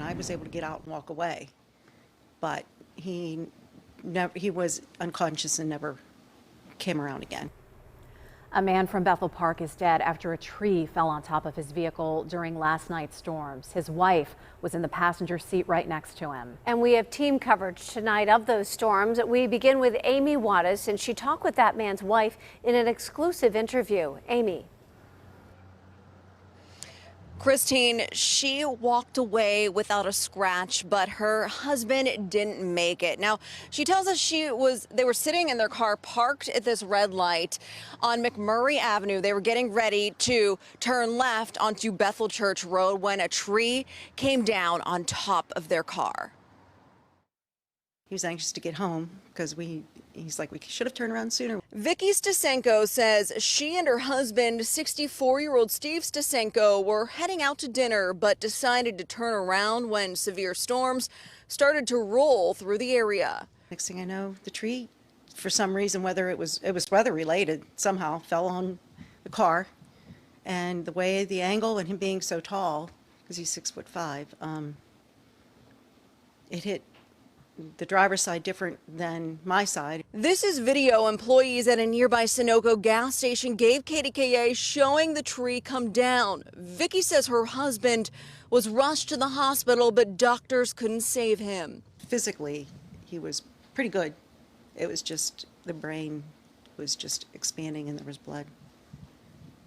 I was able to get out and walk away. But he was unconscious and never came around again. A man from Bethel Park is dead after a tree fell on top of his vehicle during last night's storms. His wife was in the passenger seat right next to him. And we have team coverage tonight of those storms. We begin with Amy Wadas, and she talked with that man's wife in an exclusive interview. Amy. Christine, she walked away without a scratch, but her husband didn't make it. Now, she tells us they were sitting in their car parked at this red light on McMurray Avenue. They were getting ready to turn left onto Bethel Church Road when a tree came down on top of their car. He was anxious to get home because he's like, we should have turned around sooner. Vicky Stasenko says she and her husband, 64-year-old Steve Stasenko, were heading out to dinner but decided to turn around when severe storms started to roll through the area. Next thing I know, the tree, for some reason, whether it was weather related, somehow fell on the car. And the way, the angle, and him being so tall, because he's 6'5", it hit the driver's side different than my side. This is video employees at a nearby Sunoco gas station gave KDKA showing the tree come down. Vicky says her husband was rushed to the hospital, but doctors couldn't save him. Physically, he was pretty good. It was just the brain was just expanding and there was blood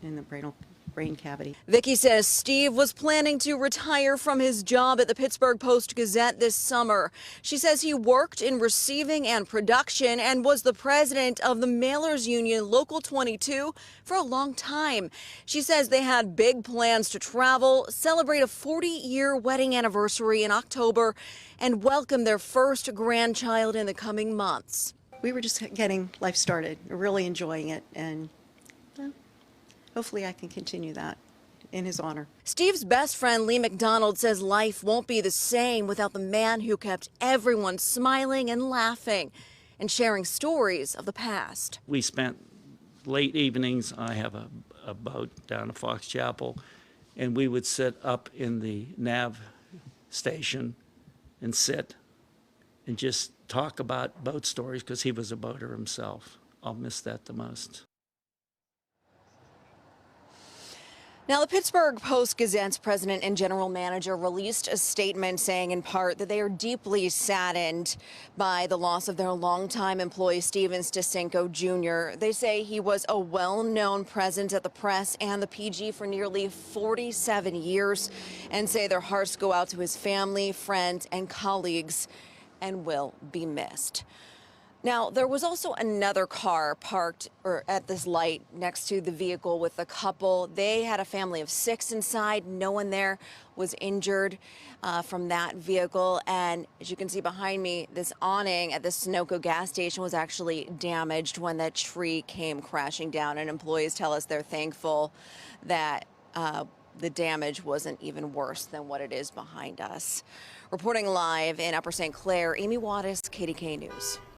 in the brain cavity. Vicky says Steve was planning to retire from his job at the Pittsburgh Post-Gazette this summer. She says he worked in receiving and production and was the president of the Mailers Union Local 22 for a long time. She says they had big plans to travel, celebrate a 40-year wedding anniversary in October, and welcome their first grandchild in the coming months. We were just getting life started, really enjoying it, and hopefully I can continue that in his honor. Steve's best friend, Lee McDonald, says life won't be the same without the man who kept everyone smiling and laughing and sharing stories of the past. We spent late evenings. I have a boat down at Fox Chapel, and we would sit up in the nav station and sit and just talk about boat stories because he was a boater himself. I'll miss that the most. Now, the Pittsburgh Post-Gazette's president and general manager released a statement saying in part that they are deeply saddened by the loss of their longtime employee, Steven Stasenko Jr. They say he was a well-known presence at the press and the PG for nearly 47 years and say their hearts go out to his family, friends, and colleagues and will be missed. Now, there was also another car parked at this light next to the vehicle with a couple. They had a family of 6 inside. No one there was injured from that vehicle. And as you can see behind me, this awning at the Sunoco gas station was actually damaged when that tree came crashing down. And employees tell us they're thankful that the damage wasn't even worse than what it is behind us. Reporting live in Upper St. Clair, Amy Wadas, KDKA News.